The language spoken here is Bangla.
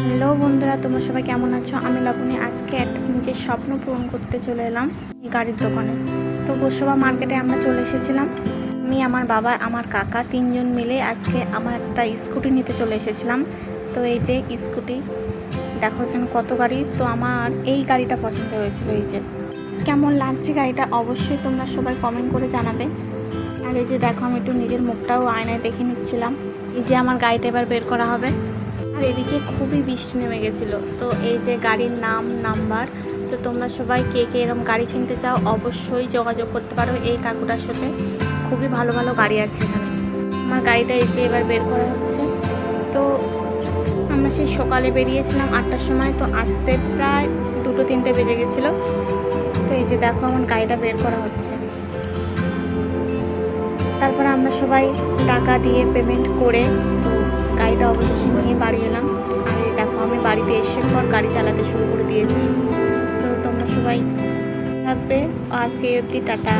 হ্যালো বন্ধুরা, তোমরা সবাই কেমন আছো? আমি লাবণী। আজকে একটা নিজের স্বপ্ন পূরণ করতে চলে এলাম এই গাড়ির দোকানে। তো গোসবা মার্কেটে আমরা চলে এসেছিলাম। আমি, আমার বাবা, আমার কাকা তিনজন মিলে আজকে আমার একটা স্কুটি নিতে চলে এসেছিলাম। তো এই যে স্কুটি, দেখো এখানে কত গাড়ি। তো আমার এই গাড়িটা পছন্দ হয়েছিল। এই যে কেমন লাগছে গাড়িটা অবশ্যই তোমরা সবাই কমেন্ট করে জানাবে। আর এই যে দেখো, আমি একটু নিজের মুখটাও আয়নায় দেখে নিচ্ছিলাম। এই যে আমার গাড়িটা এবার বের করা হবে। আর এদিকে খুবই বৃষ্টি নেমে গেছিলো। তো এই যে গাড়ির নাম্বার। তো তোমরা সবাই কে কে এরকম গাড়ি কিনতে চাও অবশ্যই যোগাযোগ করতে পারো এই কাকুটার সাথে। খুবই ভালো ভালো গাড়ি আছে এখানে। আমার গাড়িটা এই যে এবার বের করা হচ্ছে। তো আমরা সেই সকালে বেরিয়েছিলাম 8টার সময়, তো আসতে প্রায় 2-3টে বেজে গেছিলো। তো এই যে দেখো আমার গাড়িটা বের করা হচ্ছে। তারপরে আমরা সবাই টাকা দিয়ে পেমেন্ট করে তো গাড়িটা অবশেষে নিয়ে বাড়ি এলাম। আর দেখো আমি বাড়িতে এসে পর গাড়ি চালাতে শুরু করে দিয়েছি। তো তোমরা সবাই থাকবে। আজকে অবধি টাটা।